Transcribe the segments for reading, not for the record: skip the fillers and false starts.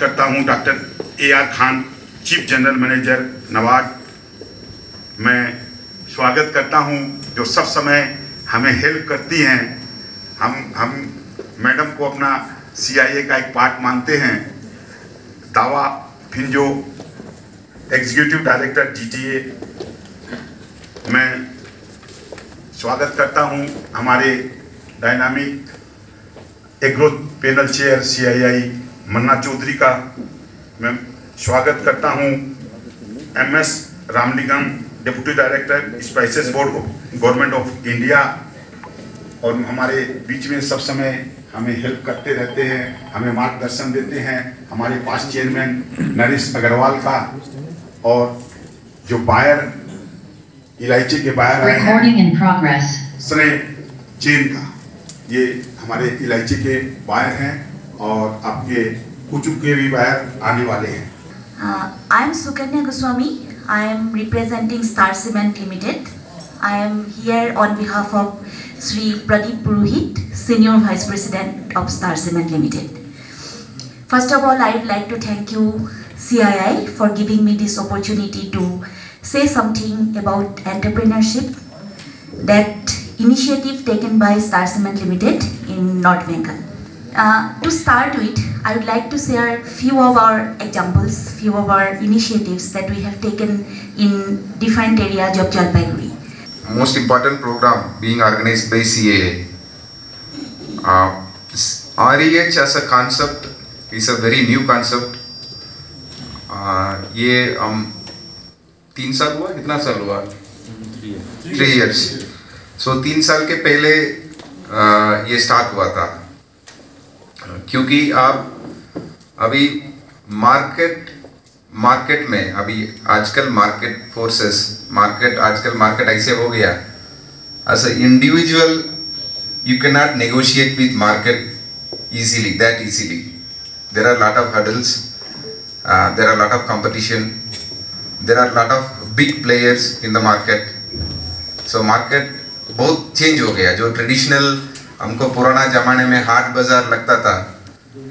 करता हूं doctor AR Khan, chief general manager Nawada. मैं स्वागत करता हूं जो सब समय हमें हेल्प करती हैं। हम मैडम को अपना CIA का एक पार्ट मानते हैं। दावा फिंजो, एग्जीक्यूटिव डायरेक्टर GTA। मैं स्वागत करता हूं हमारे डायनामिक एग्रोथ पैनल चेयर CII मन्ना चौधरी का। मैं स्वागत करता हूं MS Ramalingam, deputy director spices board government of India, और हमारे बीच में सब समय हमें हेल्प करते रहते हैं, हमें मार्गदर्शन देते हैं। हमारे पास चेयरमैन नरेश अग्रवाल का, और जो बायर इलायची के बायर आए हैं स्ने चेन का, ये हमारे इलायची के बायर हैं, और आपके कुचुक के भी बायर आने वाले हैं। I am Sukanya Goswami. I am representing Star Cement Limited. I am here on behalf of Sri Pradeep Purohit, Senior Vice President of Star Cement Limited. First of all, I would like to thank you CII for giving me this opportunity to say something about entrepreneurship, that initiative taken by Star Cement Limited in North Bengal. To start with, I would like to share few of our examples, few of our initiatives that we have taken in different areas of Jalpaiguri. Most important program being organized by CII. REH as a concept is a very new concept. ये 3 साल हुआ, कितना साल हुआ? 3 years. So 3 साल के पहले ये स्टार्ट हुआ था, क्योंकि आप अभी मार्केट में अभी आजकल मार्केट ऐसे हो गया। As a individual you can not negotiate with market easily, that easily. There are lot of hurdles, there are lot of competition, there are lot of big players in the market. So market बहुत change हो गया। जो traditional हमको पुराना ज़माने में हाट बाज़ार लगता था,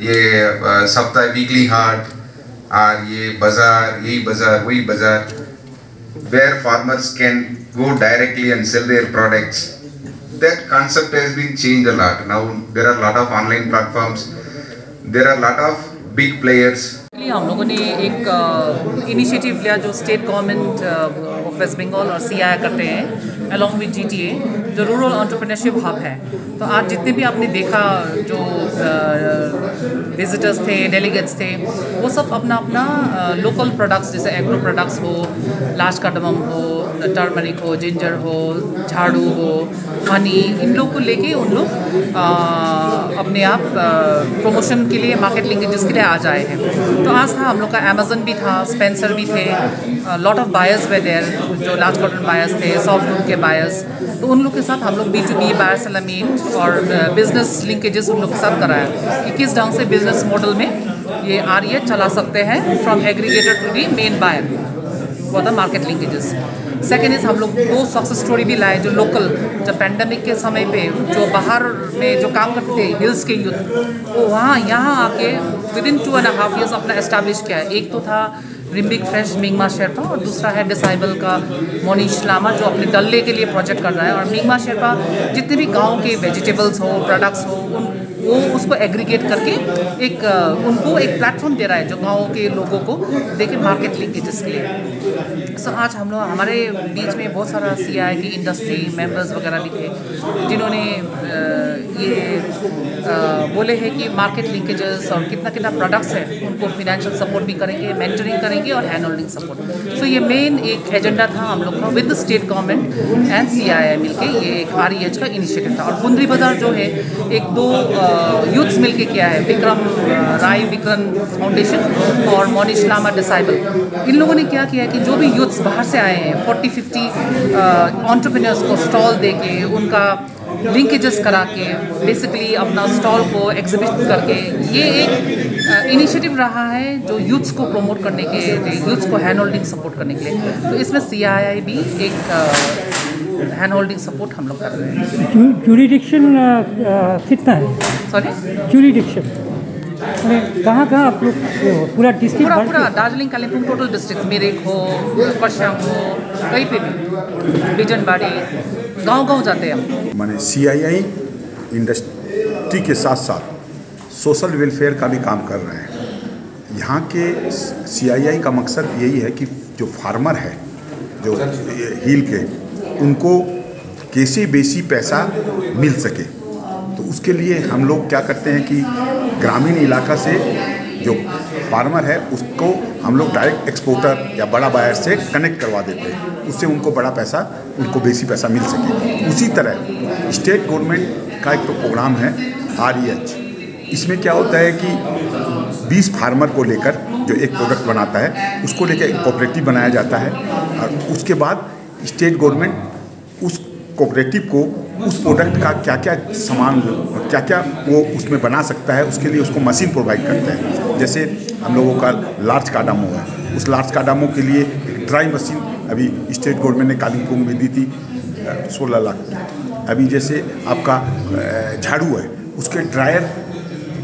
ये सप्ताह वीकली हाट, और ये बाज़ार, यही बाज़ार वही बाज़ार, where farmers can go directly and sell their products. That concept has been changed a lot. Now there are a lot of online platforms, there are a lot of big players. हम लोगों ने एक initiative लिया जो state government of West Bengal और CII करते हैं along with GTA, जो रूरल एंटरप्रेन्योरशिप हब है। तो आज जितने भी आपने देखा जो विजिटर्स थे, डेलीगेट्स थे, वो सब अपना अपना लोकल प्रोडक्ट्स जैसे एग्रो प्रोडक्ट्स हो, लार्ज कार्डमम हो, टर्मरिक हो, जिंजर हो, झाड़ू हो, हनी, इन लोग को लेके उन लोग अपने आप प्रमोशन के लिए, मार्केट लिंकेजेस के लिए आ जाए हैं। तो आज था हम लोग का अमेजन भी था, स्पेंसर भी थे, lot of buyers were there, जो लार्ज कॉटन बायर्स थे, सॉफ्ट वुड के बायर्स। तो उन लोग के साथ हम लोग B2B बायर सेलमेंट और बिजनेस लिंकेजेस उन लोग के साथ कराया कि किस ढंग से बिजनेस मॉडल में ये REH चला सकते हैं from aggregator to the main buyer for the market linkages. Second is हम लोग 2 सक्सेस स्टोरी भी लाए जो लोकल, जब पैंडमिक के समय पे जो बाहर में जो काम करते थे हिल्स के यूथ, वो वहाँ यहाँ आके विदिन 2.5 years अपना एस्टैब्लिश किया है। एक तो था रिम्बिक फ्रेश मिंगमा शेरपा, और दूसरा है डिसाइबल का मोनीश लामा जो अपने डल्ले के लिए प्रोजेक्ट कर रहा है। और मिंगमा शेरपा जितने भी गांव के वेजिटेबल्स हो, प्रोडक्ट्स हो, वो उसको एग्रीगेट करके उनको एक प्लेटफॉर्म दे रहा है जो गाँव के लोगों को देखे मार्केट लिंकेजेस के लिए। सो आज हम लोग हमारे बीच में बहुत सारा CII की इंडस्ट्री मेंबर्स वगैरह भी थे जिन्होंने ये बोले हैं कि मार्केट लिंकेजेस और कितना कितना प्रोडक्ट्स हैं उनको फिनेंशियल सपोर्ट भी करेंगे, मेंटरिंग करेंगे और हैंड होल्डिंग सपोर्ट। सो ये मेन एक एजेंडा था हम लोग का with the state government and CII मिलके, ये एक REH का इनिशिएटिव था। और बुंदरी बाज़ार जो है 1-2 यूथ्स मिलके किया है, विक्रम राय विक्रम फाउंडेशन और मोनीश लामा डिसाइबल। इन लोगों ने क्या किया कि जो भी यूथ्स बाहर से आए हैं 40-50 एंटरप्रेन्योर्स को स्टॉल दे के, उनका लिंकेजेस करा के, बेसिकली अपना स्टॉल को एग्जिबिट करके, ये एक इनिशिएटिव रहा है जो यूथ्स को प्रमोट करने के लिए, यूथ्स को हैंड होल्डिंग सपोर्ट करने के लिए। तो इसमें CII भी एक हैंड होल्डिंग सपोर्ट हम लोग कर रहे हैं। ज्यूरिडिक्शन कितना है? सॉरी, ज्यूरिडिक्शन कहाँ कहाँ आप लोग पूरा डिस्ट्रिक्ट पूरा दार्जिलिङ कालिम्पोङ टोटल डिस्ट्रिक्ट मिरिक हो खरसाङ हो कहीं पे भी बिजनबारी गांव जाते हैं हम। माने CII इंडस्ट्री के साथ साथ सोशल वेलफेयर का भी काम कर रहे हैं। यहाँ के CII का मकसद यही है कि जो फार्मर है जो हिल के उनको कैसे बेसी पैसा मिल सके, तो उसके लिए हम लोग क्या करते हैं कि ग्रामीण इलाका से जो फार्मर है उसको हम लोग डायरेक्ट एक्सपोर्टर या बड़ा बायर से कनेक्ट करवा देते हैं, उससे उनको बड़ा पैसा उनको बेसी पैसा मिल सके। उसी तरह स्टेट गवर्नमेंट का एक तो प्रोग्राम है REH। इसमें क्या होता है कि 20 फार्मर को लेकर जो एक प्रोडक्ट बनाता है उसको लेकर एक कोऑपरेटिव बनाया जाता है, और उसके बाद स्टेट गवर्नमेंट उस कोऑपरेटिव को उस प्रोडक्ट का क्या क्या सामान क्या क्या वो उसमें बना सकता है उसके लिए उसको मशीन प्रोवाइड करते हैं। जैसे हम लोगों का लार्ज काडामो है, उस लार्ज काडामो के लिए एक ड्राई मशीन अभी स्टेट गवर्नमेंट ने कालिम्पोंग में दी थी 16 लाख की। अभी जैसे आपका झाड़ू है उसके ड्रायर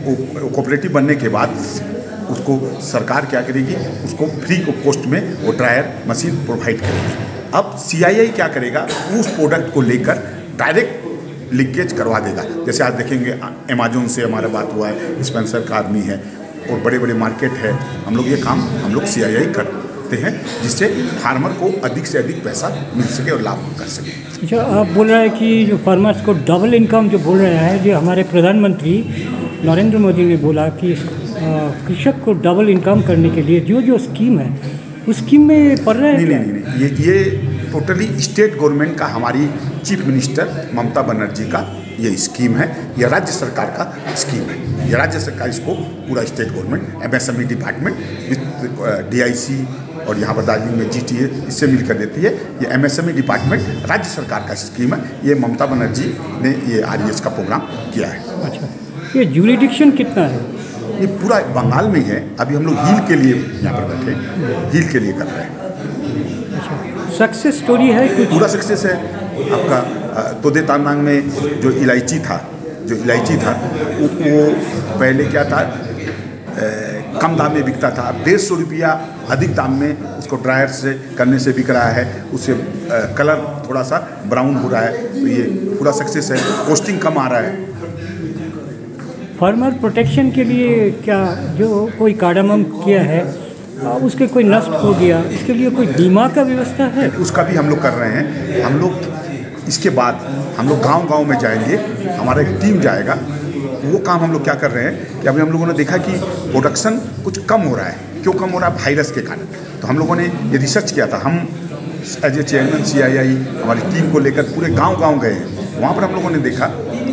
कोऑपरेटिव बनने के बाद उसको सरकार क्या करेगी, उसको फ्री कॉस्ट में वो ड्रायर मशीन प्रोवाइड करेगी। अब CII क्या करेगा, उस प्रोडक्ट को लेकर डायरेक्ट लीकेज करवा देगा। जैसे आज देखेंगे अमेजोन से हमारा बात हुआ है, स्पेंसर का आदमी है और बड़े बड़े मार्केट है, हम लोग ये काम हम लोग CII करते हैं जिससे फार्मर को अधिक से अधिक पैसा मिल सके और लाभ कर सके। अच्छा, आप बोल रहे हैं कि जो फार्मर्स को डबल इनकम जो बोल रहे हैं, जो हमारे प्रधानमंत्री नरेंद्र मोदी ने बोला कि कृषक को डबल इनकम करने के लिए जो स्कीम है उस स्कीम में पढ़ रहे हैं? नहीं, ये टोटली स्टेट गवर्नमेंट का, हमारी चीफ मिनिस्टर ममता बनर्जी का ये स्कीम है। यह राज्य सरकार का स्कीम है। यह राज्य सरकार इसको पूरा state government MSME department with DIC और यहाँ पर दार्जिलिंग में GTA इससे मिलकर देती है। ये MSME डिपार्टमेंट राज्य सरकार का स्कीम है। ये ममता बनर्जी ने ये REH का प्रोग्राम किया है। अच्छा, ये ज्यूरिडिक्शन कितना है? ये पूरा बंगाल में है। अभी हम लोग हील के लिए यहाँ पर बैठे, हील के लिए कर रहे हैं। सक्सेस स्टोरी है कुछ? पूरा सक्सेस है। आपका तोदे तांडांग में जो इलायची था वो पहले क्या था, कम दाम में बिकता था। अब 150 रुपया अधिक दाम में उसको ड्रायर से करने से बिक रहा है, उससे कलर थोड़ा सा ब्राउन हो रहा है, तो ये पूरा सक्सेस है। कॉस्टिंग कम आ रहा है। फार्मर प्रोटेक्शन के लिए क्या जो कोई कार्डामम किया है उसके कोई नष्ट हो गया, इसके लिए कोई बीमा का व्यवस्था है? उसका भी हम लोग कर रहे हैं। हम लोग इसके बाद हम लोग गांव-गांव में जाएंगे, हमारा एक टीम जाएगा। वो काम हम लोग क्या कर रहे हैं कि अभी हम लोगों ने देखा कि प्रोडक्शन कुछ कम हो रहा है। क्यों कम हो रहा है? वायरस के कारण। तो हम लोगों ने ये रिसर्च किया था। हम एज ए चेयरमैन CII हमारी टीम को लेकर पूरे गांव-गांव गए हैं। वहाँ पर हम लोगों ने देखा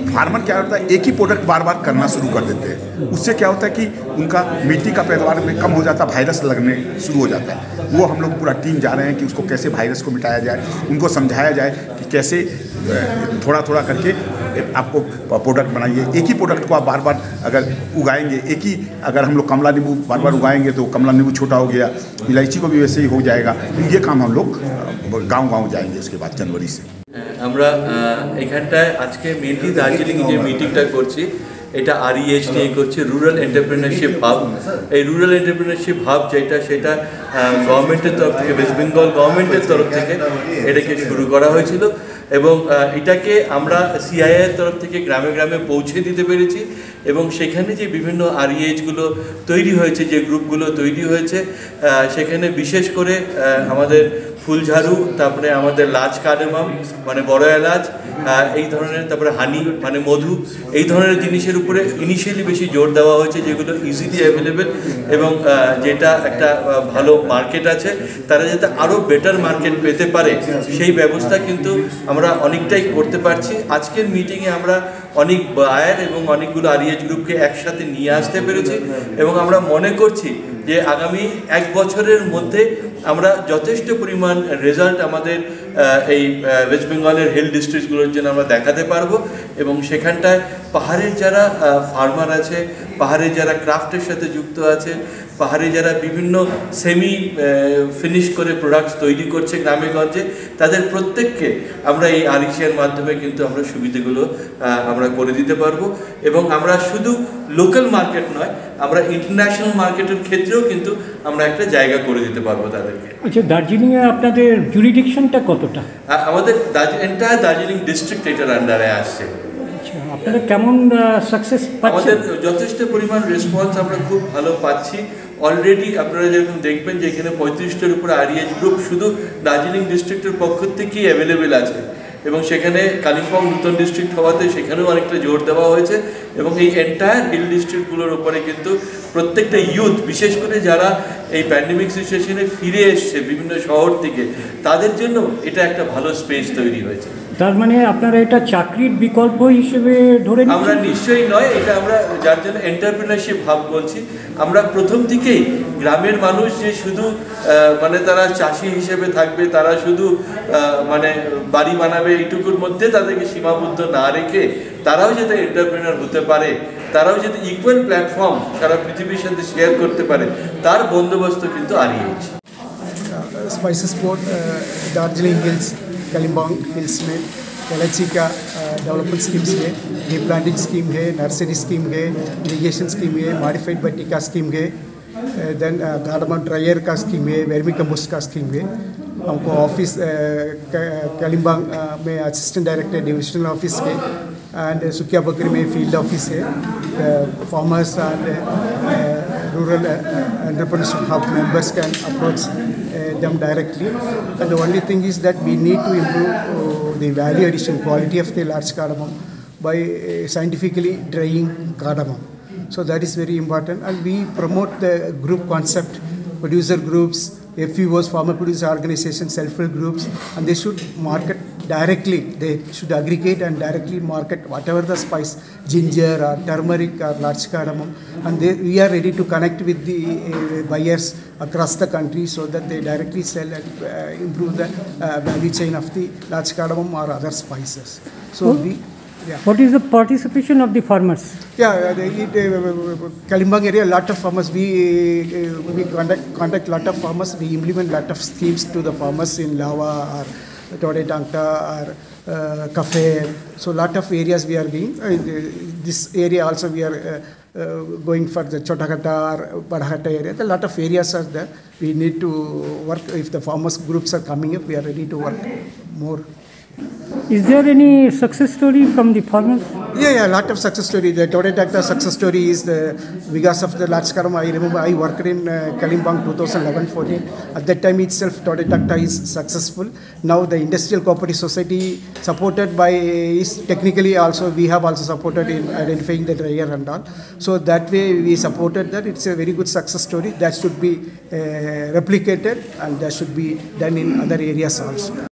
फार्मर क्या होता है, एक ही प्रोडक्ट बार बार करना शुरू कर देते हैं। उससे क्या होता है कि उनका मिट्टी का पैदावार में कम हो जाता है, वायरस लगने शुरू हो जाता है। वो हम लोग पूरा टीम जा रहे हैं कि उसको कैसे वायरस को मिटाया जाए, उनको समझाया जाए कि कैसे थोड़ा थोड़ा करके आपको प्रोडक्ट बनाइए। एक ही प्रोडक्ट को आप बार बार अगर उगाएंगे, एक ही अगर हम लोग कमला नींबू बार बार उगाएंगे तो कमला नींबू छोटा हो गया, इलायची को भी वैसे ही हो जाएगा। तो ये काम हम लोग गाँव-गाँव जाएंगे उसके बाद जनवरी से। আমরা এখানটায় আজকে মেনলি দার্জিলিং যে মিটিংটা করছি এটা REH নিয়ে করছি, রুরাল এন্টারপ্রেনারশিপ হাব। এই রুরাল এন্টারপ্রেনারশিপ হাব সেটা গভর্নমেন্টের তরফ থেকে, ওয়েস্ট বেঙ্গল গভর্নমেন্টের তরফ থেকে এটাকে শুরু করা হয়েছিল এবং এটাকে আমরা CII এর তরফ থেকে গ্রামে গ্রামে পৌঁছে দিতে পেরেছি এবং সেখানে যে বিভিন্ন REHগুলো তৈরি হয়েছে, যে গ্রুপগুলো তৈরি হয়েছে, সেখানে বিশেষ করে আমাদের ফুলঝাড়ু, তারপরে আমাদের লার্জ কার্ডামাম মানে বড় এলাচ, এই ধরনের, তারপরে হানি মানে মধু, এই ধরনের জিনিসের উপরে ইনিশিয়ালি বেশি জোর দেওয়া হয়েছে, যেগুলো ইজিলি অ্যাভেলেবেল এবং যেটা একটা ভালো মার্কেট আছে, তারা যাতে আরও বেটার মার্কেট পেতে পারে সেই ব্যবস্থা কিন্তু আমরা অনেকটাই করতে পারছি। আজকের মিটিংয়ে আমরা অনেক বায়ার এবং অনেকগুলো REH গ্রুপকে একসাথে নিয়ে আসতে পেরেছি এবং আমরা মনে করছি যে আগামী 1 বছরের মধ্যে আমরা যথেষ্ট পরিমাণ রেজাল্ট আমাদের এই ওয়েস্ট বেঙ্গলের হিল ডিস্ট্রিক্টগুলোর জন্য আমরা দেখাতে পারবো এবং সেখানটায় পাহাড়ের যারা ফার্মার আছে, পাহাড়ের যারা ক্রাফটের সাথে যুক্ত আছে, পাহাড়ে যারা বিভিন্ন সেমি ফিনিশ করে প্রোডাক্টস তৈরি করছে গ্রামে গঞ্জে, তাদের প্রত্যেককে আমরা এই আরইসির মাধ্যমে কিন্তু আমরা সুবিধাগুলো আমরা করে দিতে পারবো। এবং আমরা শুধু লোকাল মার্কেট নয়, আমরা ইন্টারন্যাশনাল মার্কেটের ক্ষেত্রেও কিন্তু আমরা একটা জায়গা করে দিতে পারবো তাদেরকে। আচ্ছা, দার্জিলিংয়ে আপনাদের জুরিডিকশনটা কতটা? আমাদের এন্টায়ার দার্জিলিং ডিস্ট্রিক্ট এটার আন্ডারে আসছে। আচ্ছা, আপনারা কেমন সাকসেস পাচ্ছেন? আমাদের যথেষ্ট পরিমাণ রেসপন্স আমরা খুব ভালো পাচ্ছি। অলরেডি আপনারা যেরকম দেখবেন যে এখানে 35টার উপরে আরইএইচ গ্রুপ শুধু দার্জিলিং ডিস্ট্রিক্টের পক্ষ থেকেই অ্যাভেলেবেল আছে, এবং সেখানে কালিম্পং নতুন ডিস্ট্রিক্ট হওয়াতে সেখানেও অনেকটা জোর দেওয়া হয়েছে। এবং এই এন্টায়ার হিল ডিস্ট্রিক্টগুলোর উপরে কিন্তু প্রত্যেকটা ইউথ, বিশেষ করে যারা এই প্যান্ডেমিক সিচুয়েশনে ফিরে এসছে বিভিন্ন শহর থেকে, তাদের জন্য এটা একটা ভালো স্পেস তৈরি হয়েছে। তার মানে আপনারা এটা চাকরির বিকল্প হিসেবে ধরে নিচ্ছেন? আমরা নিশ্চয়ই নয়, এটা আমরা যার জন্য এন্টারপ্রেনারশিপ ভাব বলছি। আমরা প্রথম থেকেই গ্রামের মানুষ যে শুধু মানে তারা চাষি হিসেবে থাকবে, তারা শুধু মানে বাড়ি বানাবে, এইটুকুর মধ্যে তাদেরকে সীমাবদ্ধ না রেখে তারাও যাতে এন্টারপ্রেনার হতে পারে, তারাও যাতে ইকুয়াল প্ল্যাটফর্ম সারা পৃথিবীর সাথে শেয়ার করতে পারে, তার বন্দোবস্ত কিন্তু আরইএইচ। Spices board Darjeeling hills Kalimpong hills में एलआईसी का डेवलपमेंट स्कीम्स है, डी प्लांटिंग स्कीम है, नर्सरी स्कीम है, इरीगेशन स्कीम है, मॉडिफाइड बट्टी का स्कीम है, देन गार्डन ड्रायर का स्कीम है, वर्मी कंपोस्ट का स्कीम है। हमको ऑफिस कलिम्पोंग में असिस्टेंट डायरेक्टर डिविजनल ऑफिस है, एंड सुकिया बकरी में फील्ड ऑफिस है। Farmers and rural entrepreneurship hub members can approach them directly, and the only thing is that we need to improve the value addition quality of the large cardamom by scientifically drying cardamom. So that is very important, and we promote the group concept, producer groups, FPOs, farmer producer organizations, self-help groups, and they should market directly. They should aggregate and directly market whatever the spice, ginger or turmeric or large cardamom, and we are ready to connect with the buyers across the country so that they directly sell and improve the value chain of the large cardamom or other spices. So What is the participation of the farmers? Kalimbang area, lot of farmers, we contact lot of farmers, we implement lot of schemes to the farmers in Lava or Todetangta or Cafe. So lot of areas we are doing. This area also we are going for the Chotagata or Badhata area. A lot of areas are there. We need to work. If the farmers groups are coming up, we are ready to work more. Is there any success story from the farmers? Yeah, a lot of success story. The Todetangta success story is the because of the large cardamom. I remember I worked in Kalimbang 2011-14. At that time itself, Todetangta is successful. Now the industrial cooperative society supported by is technically also we have also supported in identifying the dryer and all. So that way we supported that. It's a very good success story that should be replicated, and that should be done in other areas also.